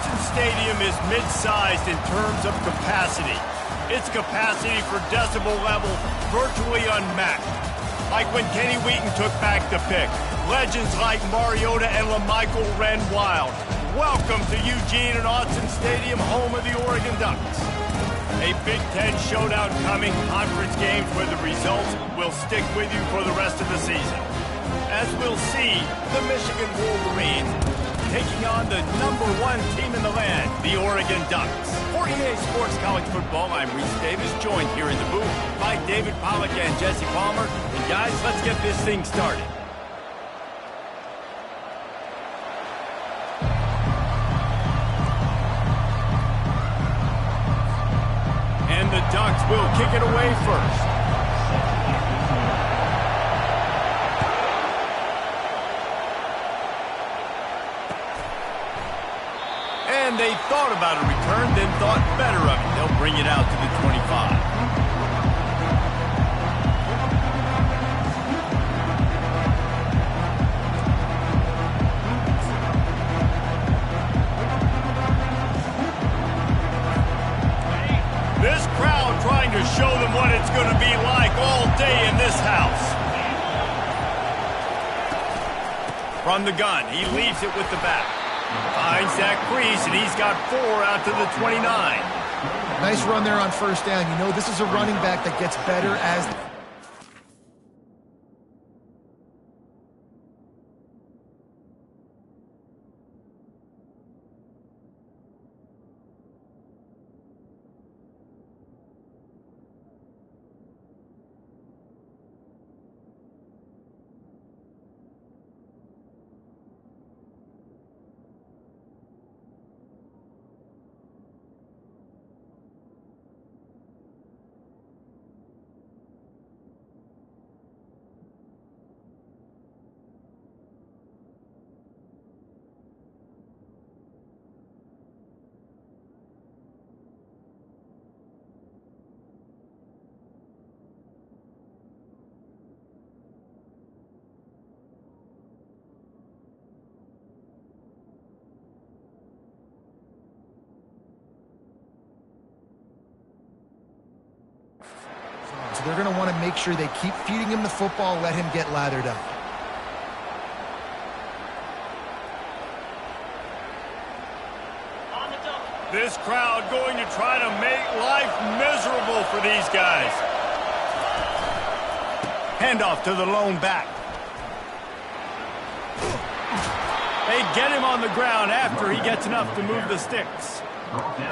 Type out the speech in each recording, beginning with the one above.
Autzen Stadium is mid-sized in terms of capacity. Its capacity for decibel level virtually unmatched. Like when Kenny Wheaton took back the pick. Legends like Mariota and LaMichael ran wild. Welcome to Eugene and Autzen Stadium, home of the Oregon Ducks. A Big Ten showdown coming, conference games where the results will stick with you for the rest of the season. As we'll see, the Michigan Wolverines taking on the #1 team in the land, the Oregon Ducks. For EA Sports College Football, I'm Reese Davis, joined here in the booth by David Pollack and Jesse Palmer. And guys, let's get this thing started. And the Ducks will kick it away first. And they thought about a return, then thought better of it. They'll bring it out to the 25. This crowd trying to show them what it's going to be like all day in this house. From the gun, he leaves it with the back. Finds that crease, and he's got 4 out to the 29. Nice run there on first down. You know, this is a running back that gets better as... So they're going to want to make sure they keep feeding him the football, let him get lathered up. This crowd going to try to make life miserable for these guys. Handoff to the lone back. They get him on the ground after he gets enough to move the sticks.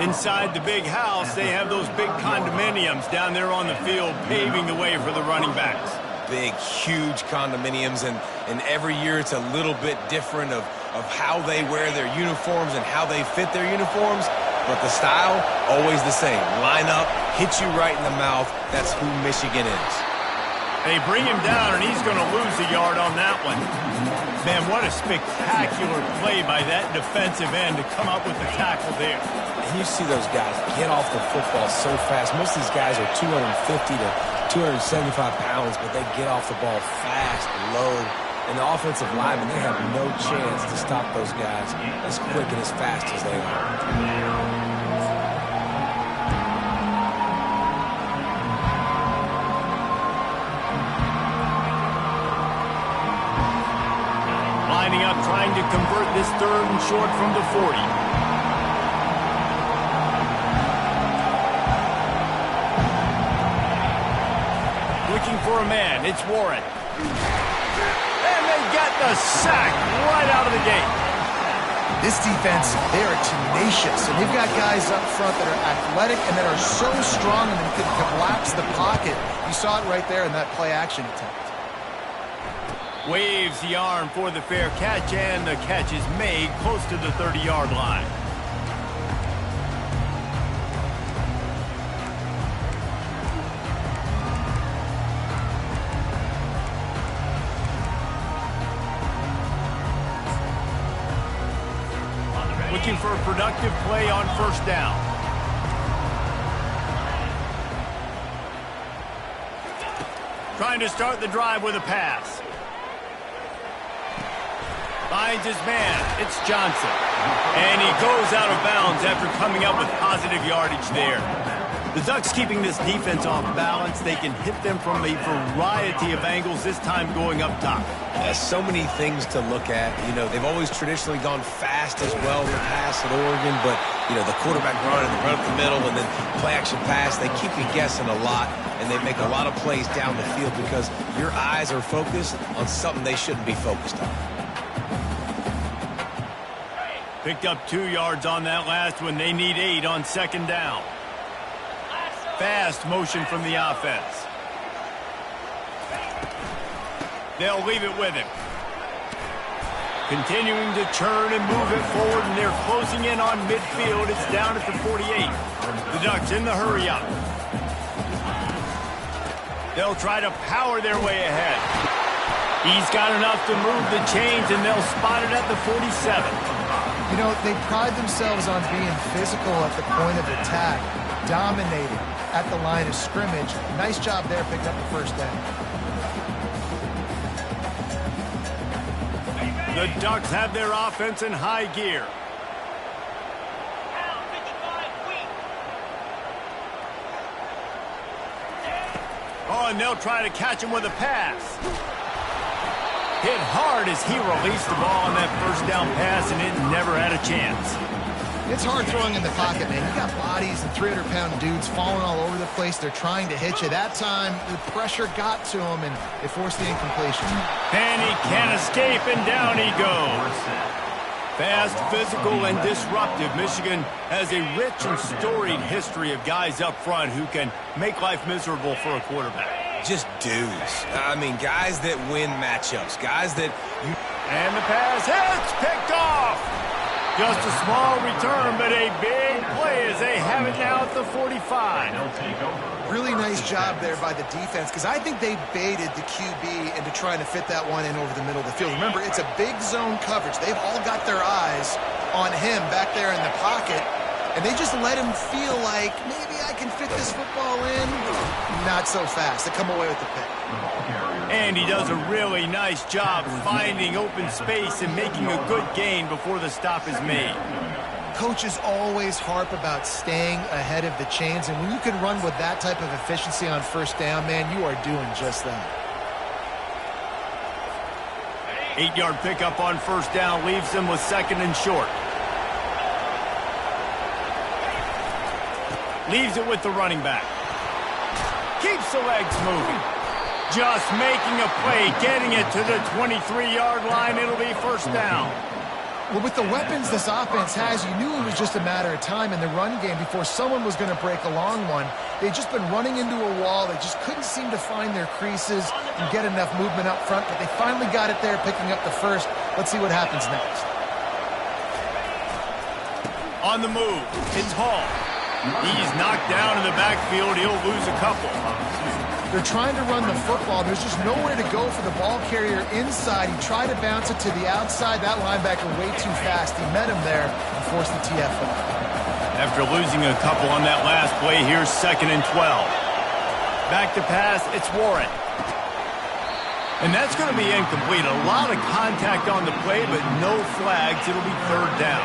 Inside the big house, they have those big condominiums down there on the field paving the way for the running backs. Big, huge condominiums, and every year it's a little bit different of how they wear their uniforms and how they fit their uniforms, but the style, always the same. Line up, hit you right in the mouth. That's who Michigan is. They bring him down, and he's going to lose a yard on that one. Man, what a spectacular play by that defensive end to come up with the tackle there. And you see those guys get off the football so fast. Most of these guys are 250 to 275 pounds, but they get off the ball fast, low. And the offensive linemen, they have no chance to stop those guys as quick and as fast as they are. Lining up, trying to convert this 3rd and short from the 40. Looking for a man, it's Warren. And they get the sack right out of the gate. This defense, they are tenacious, and they've got guys up front that are athletic and that are so strong and that can collapse the pocket. You saw it right there in that play-action attempt. Waves the arm for the fair catch, and the catch is made close to the 30-yard line. Looking for a productive play on first down. Trying to start the drive with a pass. Finds his man. It's Johnson. And he goes out of bounds after coming up with positive yardage there. The Ducks keeping this defense off balance. They can hit them from a variety of angles, this time going up top. So many things to look at. You know, they've always traditionally gone fast as well in the past at Oregon, but, you know, the quarterback run and the run up the middle and then play-action pass, they keep you guessing a lot, and they make a lot of plays down the field because your eyes are focused on something they shouldn't be focused on. Picked up 2 yards on that last one. They need 8 on second down. Fast motion from the offense. They'll leave it with him. Continuing to churn and move it forward, and they're closing in on midfield. It's down at the 48. The Ducks in the hurry up. They'll try to power their way ahead. He's got enough to move the chains, and they'll spot it at the 47. You know, they pride themselves on being physical at the point of attack, dominating at the line of scrimmage. Nice job there, picked up the first down. The Ducks have their offense in high gear. Oh, and they'll try to catch him with a pass. Hit hard as he released the ball on that first down pass, and it never had a chance. It's hard throwing in the pocket, man. You got bodies and 300-pound dudes falling all over the place. They're trying to hit you. That time, the pressure got to him, and they forced the incompletion. And he can't escape, and down he goes. Fast, physical, and disruptive. Michigan has a rich and storied history of guys up front who can make life miserable for a quarterback. Just dudes. I mean, guys that win matchups. Guys that you... And the pass hits, picked off. Just a small return, but a big play as they have it now at the 45. Really nice job there by the defense, because I think they baited the QB into trying to fit that one in over the middle of the field. Remember, it's a big zone coverage. They've all got their eyes on him back there in the pocket, and they just let him feel like, maybe I can fit this football in. Not so fast. They come away with the pick. And he does a really nice job finding open space and making a good gain before the stop is made. Coaches always harp about staying ahead of the chains, and when you can run with that type of efficiency on first down, man, you are doing just that. 8-yard pickup on first down leaves them with second and short. Leaves it with the running back. Keeps the legs moving. Just making a play, getting it to the 23-yard line. It'll be first down. Well, with the weapons this offense has, you knew it was just a matter of time in the run game before someone was going to break a long one. They'd just been running into a wall. They just couldn't seem to find their creases and get enough movement up front, but they finally got it there, picking up the first. Let's see what happens next. On the move, it's Hall. He's knocked down in the backfield. He'll lose a couple. They're trying to run the football. There's just nowhere to go for the ball carrier inside. He tried to bounce it to the outside. That linebacker way too fast. He met him there and forced the TFL. After losing a couple on that last play, here's second and 12. Back to pass, it's Warren. And that's going to be incomplete. A lot of contact on the play, but no flags. It'll be third down.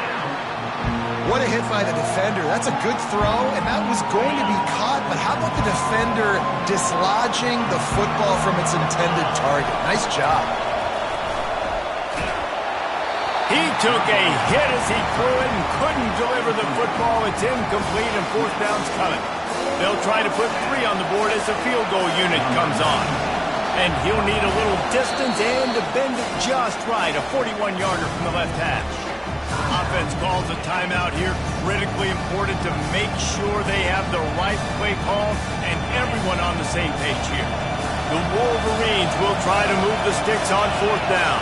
What a hit by the defender. That's a good throw, and that was going to be caught, but how about the defender dislodging the football from its intended target? Nice job. He took a hit as he threw it and couldn't deliver the football. It's incomplete, and fourth down's coming. They'll try to put 3 on the board as the field goal unit comes on. And he'll need a little distance and to bend it just right. A 41-yarder from the left hash. Offense calls a timeout here. Critically important to make sure they have the right play call and everyone on the same page here. The Wolverines will try to move the sticks on fourth down.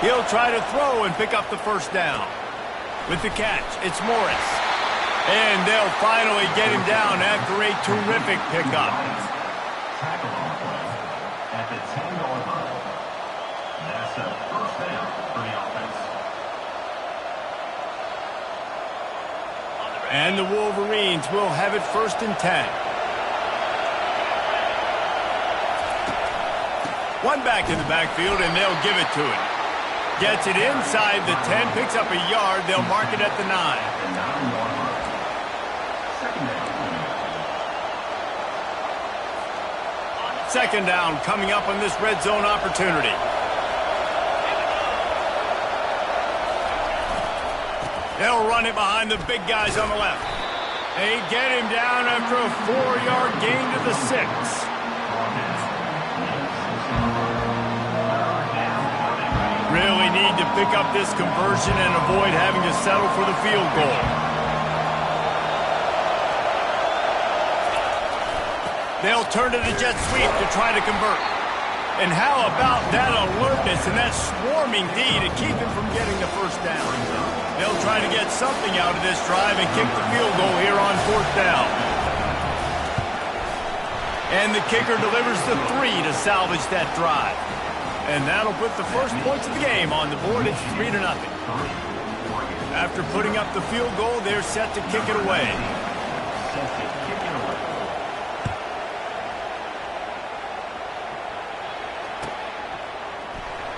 He'll try to throw and pick up the first down. With the catch, it's Morris. And they'll finally get him down after a terrific pickup. At the 10-yard line. That's a first down for the offense. And the Wolverines will have it first and 10. One back in the backfield, and they'll give it to him. Gets it inside the 10, picks up a yard. They'll mark it at the 9. Second down coming up on this red zone opportunity. They'll run it behind the big guys on the left. They get him down after a 4-yard gain to the 6. Really need to pick up this conversion and avoid having to settle for the field goal. They'll turn to the jet sweep to try to convert. And how about that alertness and that swarming D to keep him from getting the first down? They'll try to get something out of this drive and kick the field goal here on 4th down. And the kicker delivers the 3 to salvage that drive. And that'll put the first points of the game on the board. It's 3-0. After putting up the field goal, they're set to kick it away.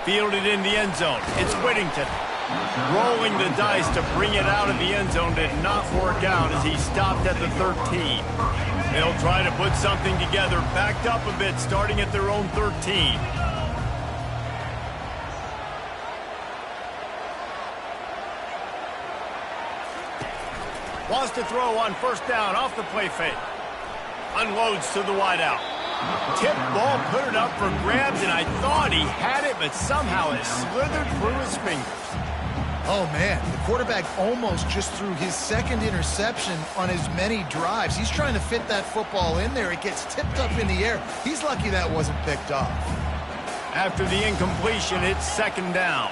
Fielded in the end zone. It's Whittington. Rolling the dice to bring it out of the end zone did not work out as he stopped at the 13. They'll try to put something together, backed up a bit, starting at their own 13. Wants to throw on 1st down off the play fake. Unloads to the wideout. Tip ball, put it up for grabs, and I thought he had it, but somehow it slithered through his fingers. Oh, man, the quarterback almost just threw his 2nd interception on as many drives. He's trying to fit that football in there. It gets tipped up in the air. He's lucky that wasn't picked off. After the incompletion, it's 2nd down.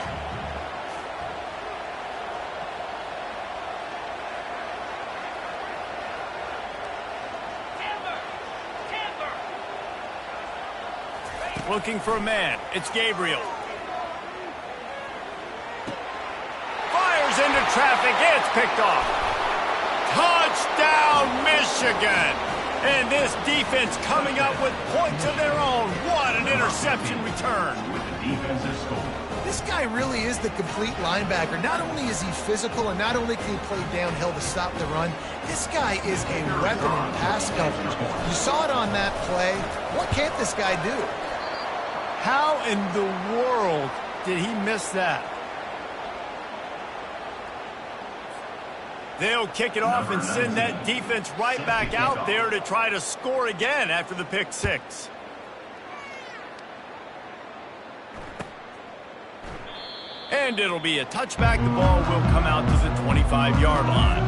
Looking for a man. It's Gabriel. Fires into traffic. It's picked off. Touchdown, Michigan. And this defense coming up with points of their own. What an interception return. This guy really is the complete linebacker. Not only is he physical and not only can he play downhill to stop the run, this guy is a weapon in pass coverage. You saw it on that play. What can't this guy do? How in the world did he miss that? They'll kick it off and send that defense right back out there to try to score again after the pick 6. And it'll be a touchback. The ball will come out to the 25-yard line.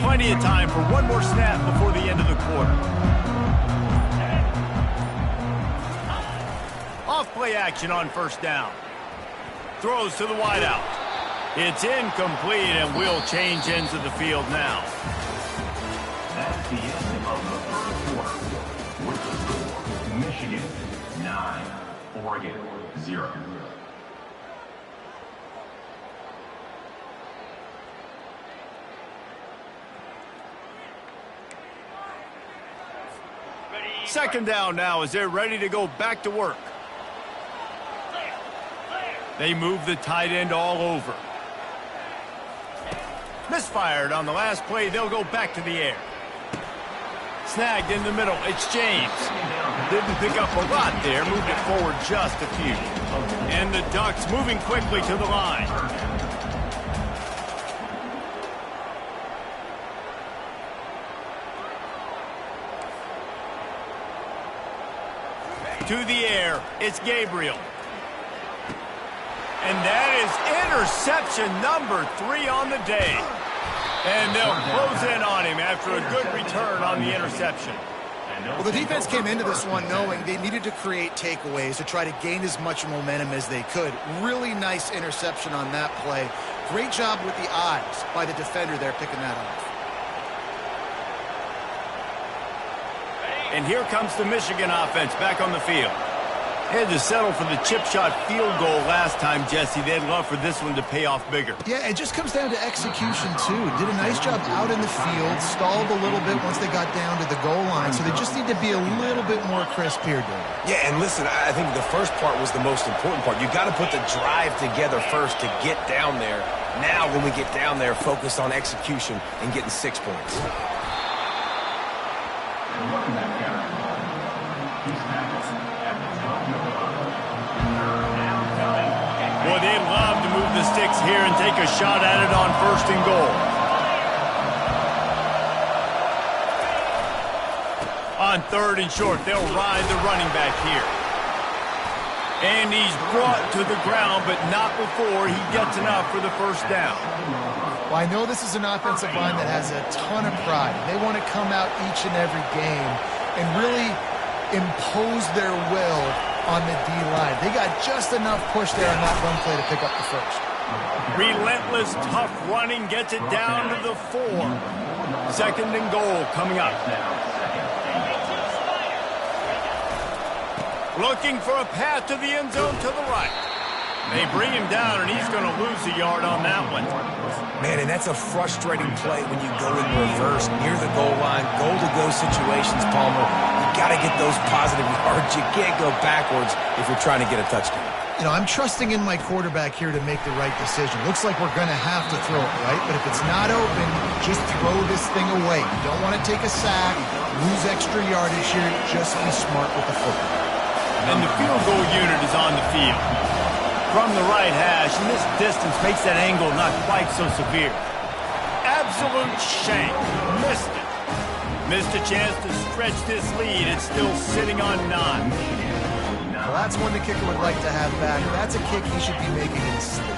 Plenty of time for one more snap before the end of the quarter. Off-play action on 1st down. Throws to the wideout. It's incomplete, and we'll change ends of the field now. That's the end of the 1st quarter. With the score, Michigan 9, Oregon 0. Second down now as they're ready to go back to work. They move the tight end all over. Misfired on the last play. They'll go back to the air. Snagged in the middle. It's James. Didn't pick up a lot there. Moved it forward just a few. And the Ducks moving quickly to the line. To the air, it's Gabriel. And that is interception number 3 on the day. And they'll close in on him after a good return on the interception. Well, the defense came into this one knowing they needed to create takeaways to try to gain as much momentum as they could. Really nice interception on that play. Great job with the eyes by the defender there picking that off. And here comes the Michigan offense back on the field. Had to settle for the chip shot field goal last time, Jesse. They'd love for this one to pay off bigger. Yeah, it just comes down to execution, too. Did a nice job out in the field, stalled a little bit once they got down to the goal line, so they just need to be a little bit more crisp here, Dave. Yeah, and listen, I think the first part was the most important part. You got to put the drive together first to get down there. Now, when we get down there, focus on execution and getting 6 points. Boy, they'd love to move the sticks here and take a shot at it on 1st and goal. On 3rd and short, they'll ride the running back here. And he's brought to the ground, but not before he gets enough for the 1st down. Well, I know this is an offensive line that has a ton of pride. They want to come out each and every game and really impose their will on the D-line. They got just enough push there on that run play to pick up the 1st. Relentless, tough running gets it down to the 4. 2nd and goal coming up. Looking for a path to the end zone to the right. They bring him down, and he's going to lose a yard on that one. Man, and that's a frustrating play when you go in reverse near the goal line, goal-to-go situations, Palmer. You got to get those positive yards. You can't go backwards if you're trying to get a touchdown. You know, I'm trusting in my quarterback here to make the right decision. Looks like we're going to have to throw it, right? But if it's not open, just throw this thing away. You don't want to take a sack, lose extra yardage here. Just be smart with the football. And the field goal unit is on the field. From the right hash, and this distance makes that angle not quite so severe. Absolute shank. Missed it. Missed a chance to stretch this lead. It's still sitting on 9. Well, that's one the kicker would like to have back. That's a kick he should be making in his sleep.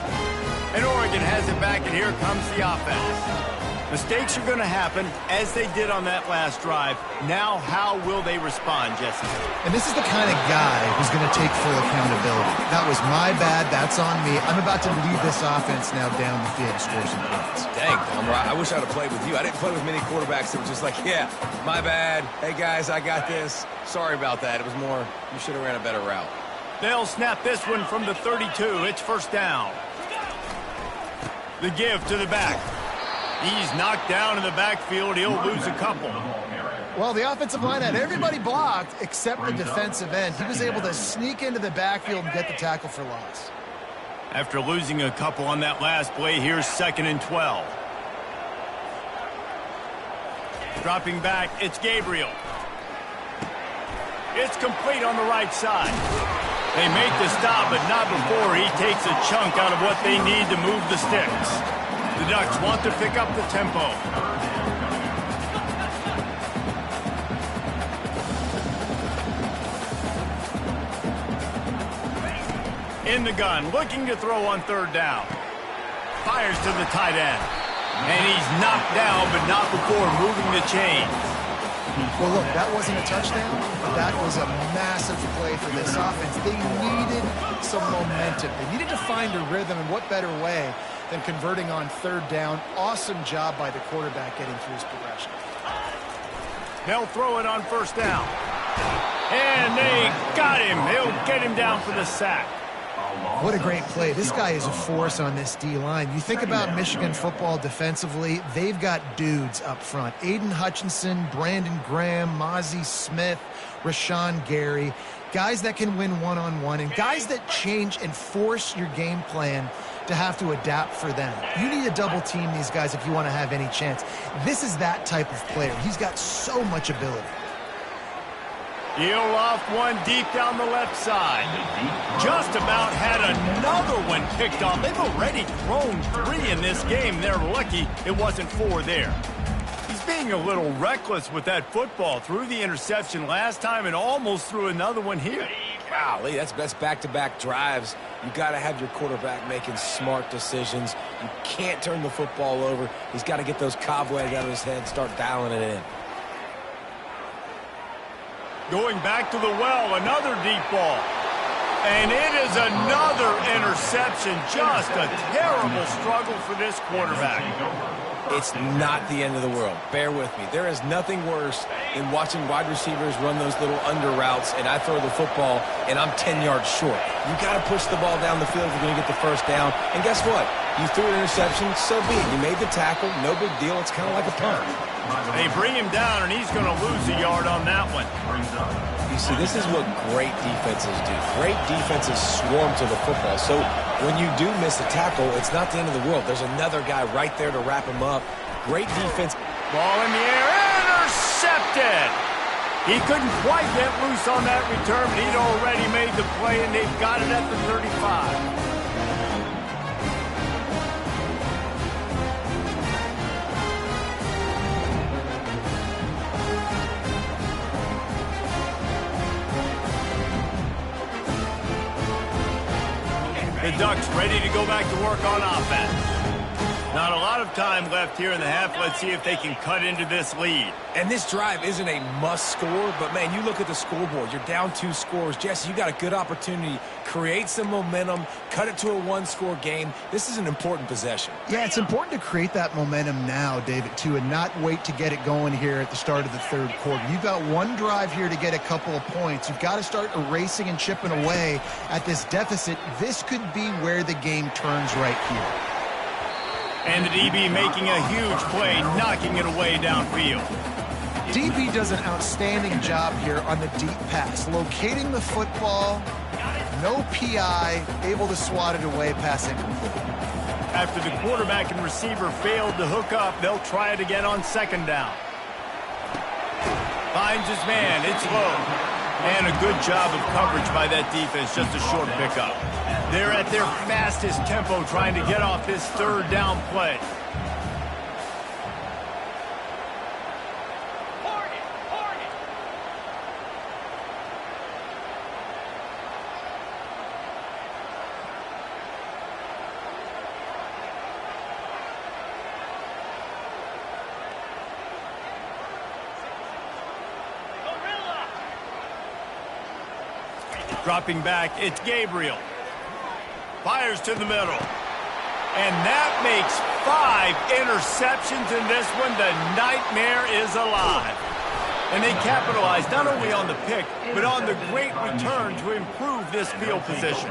And Oregon has it back, and here comes the offense. Mistakes are going to happen, as they did on that last drive. Now, how will they respond, Jesse? And this is the kind of guy who's going to take full accountability. That was my bad. That's on me. I'm about to lead this offense now down the field and score some points. Dang, Palmer, I wish I'd have played with you. I didn't play with many quarterbacks that were just like, yeah, my bad. Hey, guys, I got this. Sorry about that. It was more, you should have ran a better route. They'll snap this one from the 32. It's 1st down. The give to the back. He's knocked down in the backfield. He'll lose a couple. Well, the offensive line had everybody blocked except the defensive end. He was able to sneak into the backfield and get the tackle for loss. After losing a couple on that last play, here's 2nd and 12. Dropping back, it's Gabriel. It's complete on the right side. They make the stop, but not before he takes a chunk out of what they need to move the sticks. The Ducks want to pick up the tempo. In the gun, looking to throw on 3rd down. Fires to the tight end. And he's knocked down, but not before moving the chains. Well, look, that wasn't a touchdown, but that was a massive play for this offense. They needed some momentum. They needed to find a rhythm, and what better way than converting on 3rd down. Awesome job by the quarterback getting through his progression. They'll throw it on 1st down. And they got him. They'll get him down for the sack. What a great play. This guy is a force on this D-line. You think about Michigan football defensively, they've got dudes up front. Aiden Hutchinson, Brandon Graham, Mozzie Smith, Rashawn Gary. Guys that can win one-on-one and guys that change and force your game plan to have to adapt for them. You need to double team these guys if you want to have any chance. This is that type of player. He's got so much ability. He'll off one deep down the left side. Just about had another one picked off. They've already thrown 3 in this game. They're lucky it wasn't 4 there. He's being a little reckless with that football. Threw the interception last time and almost threw another one here. Golly, that's back-to-back drives. You got to have your quarterback making smart decisions. You can't turn the football over. He's got to get those cobwebs out of his head and start dialing it in. Going back to the well, another deep ball. And it is another interception. Just a terrible struggle for this quarterback. it's not the end of the world. Bear with me. There is nothing worse than watching wide receivers run those little under routes, and I throw the football, and I'm 10 yards short. You got to push the ball down the field if you're going to get the first down. And guess what? You threw an interception, so be it. You made the tackle, no big deal. It's kind of like a punt. They bring him down, and he's going to lose a yard on that one. You see, this is what great defenses do. Great defenses swarm to the football. So when you do miss a tackle, it's not the end of the world. There's another guy right there to wrap him up. Great defense. Ball in the air, intercepted. He couldn't quite get loose on that return, but he'd already made the play, and they've got it at the 35. The Ducks ready to go back to work on offense. Not a lot of time left here in the half. Let's see if they can cut into this lead. And this drive isn't a must score, but, man, you look at the scoreboard. You're down 2 scores. Jesse, you got a good opportunity. Create some momentum. Cut it to a 1-score game. This is an important possession. Yeah, it's important to create that momentum now, David, too, and not wait to get it going here at the start of the third quarter. You've got one drive here to get a couple of points. You've got to start erasing and chipping away at this deficit. This could be where the game turns right here. And the DB making a huge play, knocking it away downfield. DB does an outstanding job here on the deep pass, locating the football, no PI, able to swat it away, pass incomplete. After the quarterback and receiver failed to hook up, they'll try it again on second down. Finds his man, it's low. And a good job of coverage by that defense, just a short pickup. They're at their fastest tempo trying to get off this third down play. Dropping back, it's Gabriel. Fires to the middle. And that makes 5 interceptions in this one. The nightmare is alive. And they capitalize not only on the pick, but on the great return to improve this field position.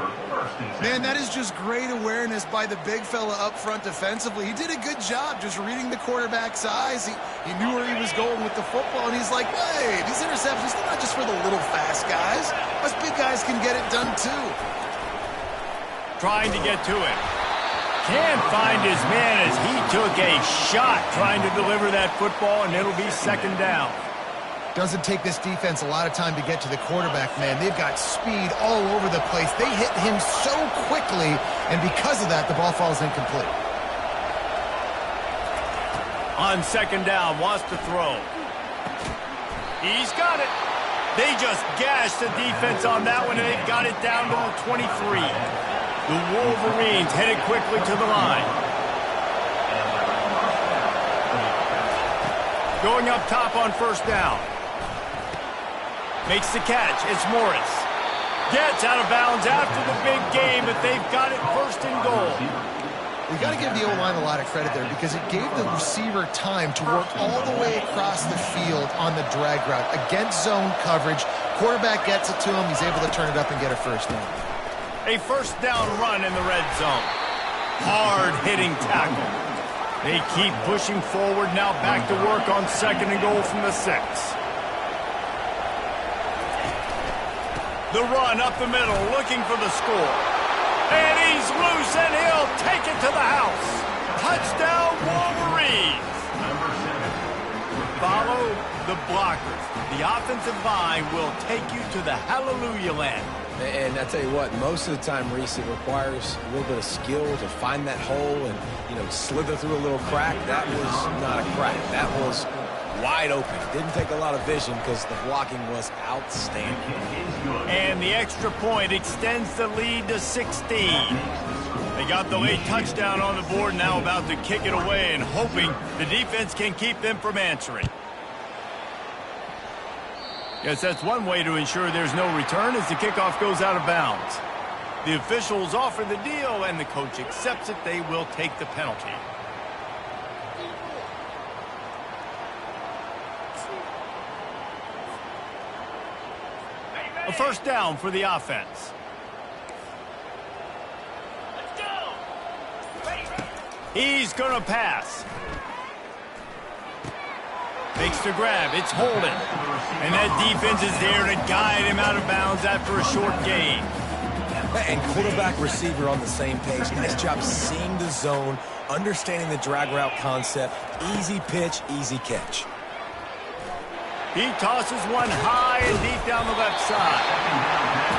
Man, that is just great awareness by the big fella up front defensively. He did a good job just reading the quarterback's eyes. He knew where he was going with the football, and he's like, hey, these interceptions, they're not just for the little fast guys. Us big guys can get it done too. Trying to get to him. Can't find his man as he took a shot trying to deliver that football, and it'll be second down. Doesn't take this defense a lot of time to get to the quarterback, man. They've got speed all over the place. They hit him so quickly, and because of that, the ball falls incomplete. On second down, wants to throw. He's got it. They just gashed the defense on that one, and they've got it down to the 23. The Wolverines headed quickly to the line. Going up top on first down. Makes the catch. It's Morris. Gets out of bounds after the big game, but they've got it first and goal. We got to give the O-line a lot of credit there because it gave the receiver time to work all the way across the field on the drag route against zone coverage. Quarterback gets it to him. He's able to turn it up and get a first down. A first down run in the red zone. Hard-hitting tackle. They keep pushing forward now, back to work on second and goal from the 6. The run up the middle, looking for the score. And he's loose, and he'll take it to the house. Touchdown, Wolverines. Follow the blockers. The offensive line will take you to the hallelujah land. And I tell you what, most of the time, Reese, it requires a little bit of skill to find that hole and, slither through a little crack. That was not a crack. That was wide open. Didn't take a lot of vision because the blocking was outstanding. And the extra point extends the lead to 16. They got the late touchdown on the board, now about to kick it away and hoping the defense can keep them from answering. Yes, that's one way to ensure there's no return as the kickoff goes out of bounds. The officials offer the deal, and the coach accepts it. They will take the penalty. A first down for the offense. He's going to pass. Makes the grab. It's holding. And that defense is there to guide him out of bounds after a short gain. And quarterback receiver on the same page. Nice job seeing the zone, understanding the drag route concept. Easy pitch, easy catch. He tosses one high and deep down the left side.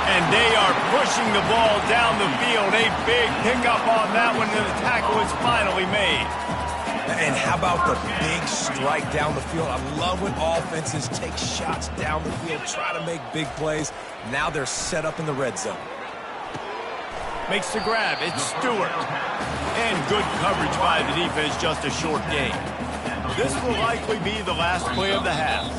And they are pushing the ball down the field. A big pickup on that one, and the tackle is finally made. And how about the big strike down the field? I love when offenses take shots down the field, try to make big plays. Now they're set up in the red zone. Makes the grab. It's Stewart. And good coverage by the defense, just a short gain. This will likely be the last play of the half.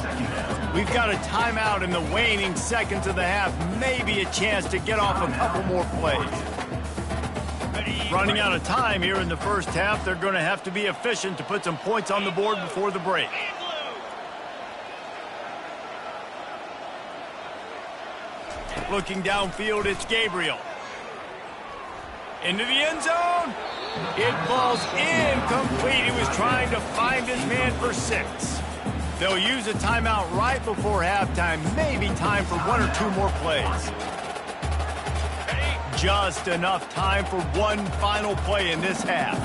We've got a timeout in the waning seconds of the half. Maybe a chance to get off a couple more plays. Running out of time here in the first half. They're going to have to be efficient to put some points on the board before the break. Looking downfield, it's Gabriel. Into the end zone. It falls incomplete. He was trying to find his man for 6. They'll use a timeout right before halftime. Maybe time for 1 or 2 more plays. Just enough time for one final play in this half.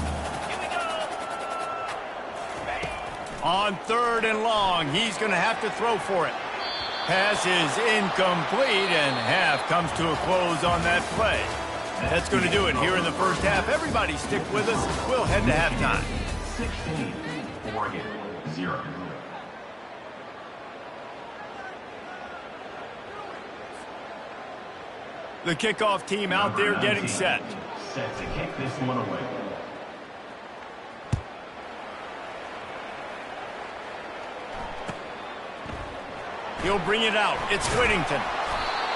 On 3rd and long, he's going to have to throw for it. Pass is incomplete, and half comes to a close on that play. That's going to do it here in the first half. Everybody stick with us. We'll head to halftime. 16, Oregon, 0. The kickoff team out there getting set. Set to kick this one away. He'll bring it out. It's Whittington.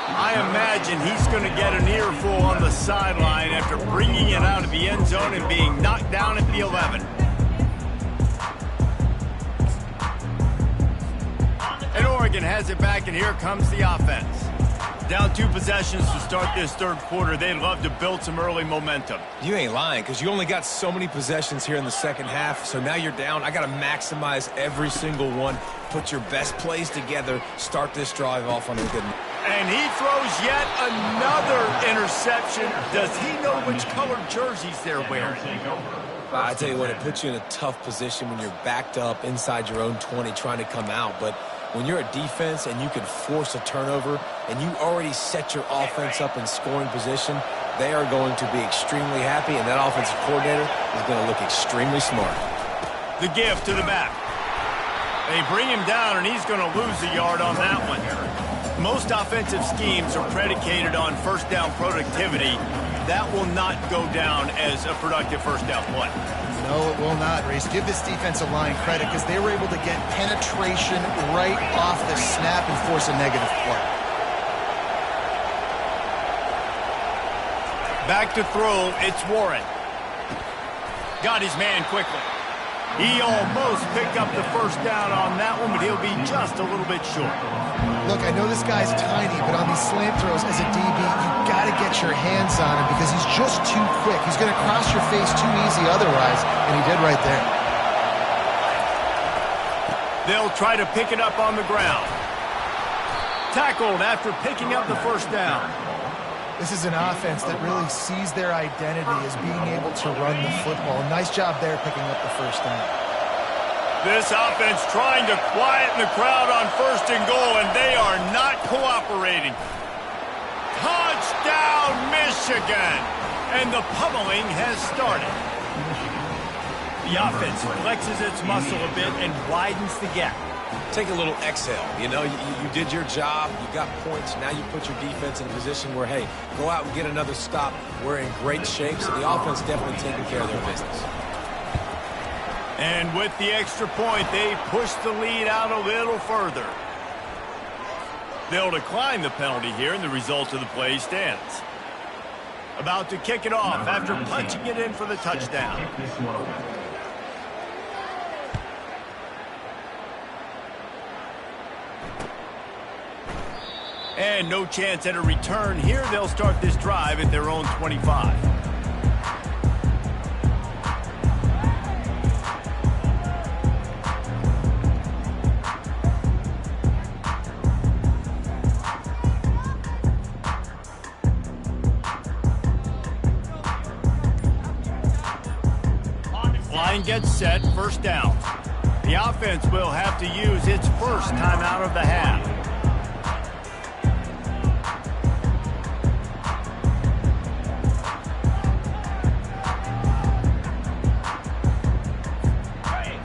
I imagine he's going to get an earful on the sideline after bringing it out of the end zone and being knocked down at the 11. And Oregon has it back, and here comes the offense. Down 2 possessions to start this third quarter. They'd love to build some early momentum. You ain't lying, because you only got so many possessions here in the second half, so now you're down. I got to maximize every single one. Put your best plays together. Start this drive off on a good... And he throws yet another interception. Does he know which colored jerseys they're wearing? I tell you what, it puts you in a tough position when you're backed up inside your own 20 trying to come out. But when you're a defense and you can force a turnover and you already set your offense up in scoring position, they are going to be extremely happy, and that offensive coordinator is going to look extremely smart. The give to the back. They bring him down, and he's going to lose a yard on that one. Most offensive schemes are predicated on first down productivity. That will not go down as a productive first down play. No, it will not, Reese. Give this defensive line credit because they were able to get penetration right off the snap and force a negative play. Back to throw, it's Warren. Got his man quickly. He almost picked up the first down on that one, but he'll be just a little bit short. Look, I know this guy's tiny, but on these slant throws as a DB, you've got to get your hands on him because he's just too quick. He's going to cross your face too easy otherwise, and he did right there. They'll try to pick it up on the ground. Tackled after picking up the first down. This is an offense that really sees their identity as being able to run the football. Nice job there picking up the first down. This offense trying to quieten the crowd on 1st and goal, and they are not cooperating. Touchdown, Michigan! And the pummeling has started. The offense flexes its muscle a bit and widens the gap. Take a little exhale. You know, you did your job. You got points. Now you put your defense in a position where, hey, go out and get another stop. We're in great shape, so the offense definitely taking care of their business. And with the extra point, they push the lead out a little further. They'll decline the penalty here, and the result of the play stands. About to kick it off after punching it in for the touchdown. And no chance at a return here. They'll start this drive at their own 25. Line gets set, first down. The offense will have to use its first timeout of the half.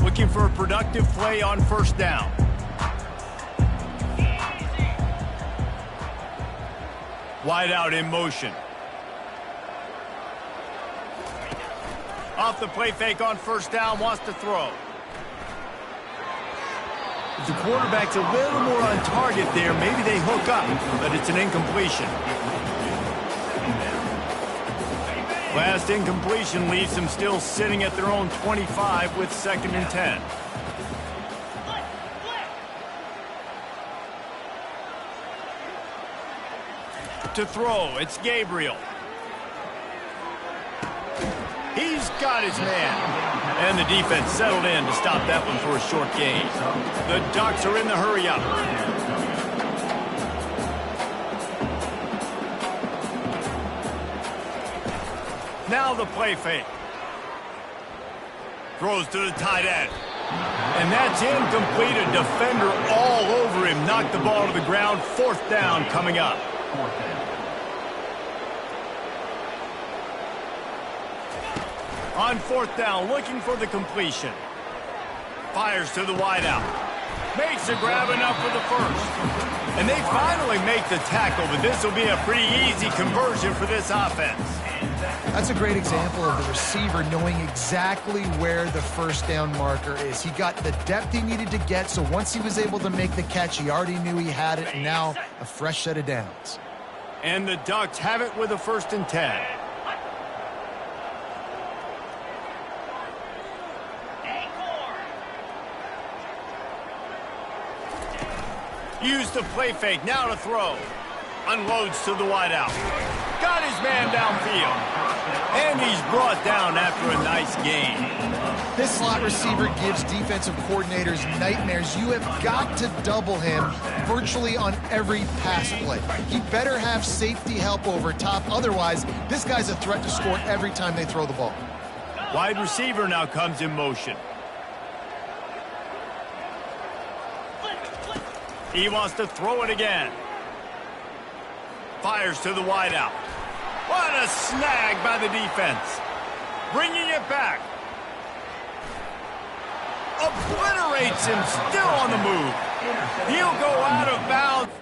Looking for a productive play on first down. Wide out in motion. Off the play fake on first down, wants to throw. If the quarterback's a little more on target there, maybe they hook up, but it's an incompletion. Last incompletion leaves them still sitting at their own 25 with 2nd and 10. To throw, it's Gabriel. He's got his man. And the defense settled in to stop that one for a short gain. The Ducks are in the hurry-up. Now the play fake. Throws to the tight end. And that's incomplete. A defender all over him. Knocked the ball to the ground. 4th down coming up. On 4th down, looking for the completion. Fires to the wideout. Makes a grab enough for the first. And they finally make the tackle, but this will be a pretty easy conversion for this offense. That's a great example of the receiver knowing exactly where the first down marker is. He got the depth he needed to get, so once he was able to make the catch, he already knew he had it, and now a fresh set of downs. And the Ducks have it with a 1st and 10. Use the play fake, now to throw. Unloads to the wideout. Got his man downfield. And he's brought down after a nice gain. This slot receiver gives defensive coordinators nightmares. You have got to double him virtually on every pass play. He better have safety help over top. Otherwise, this guy's a threat to score every time they throw the ball. Wide receiver now comes in motion. He wants to throw it again. Fires to the wideout. What a snag by the defense. Bringing it back. Obliterates him, still on the move. He'll go out of bounds.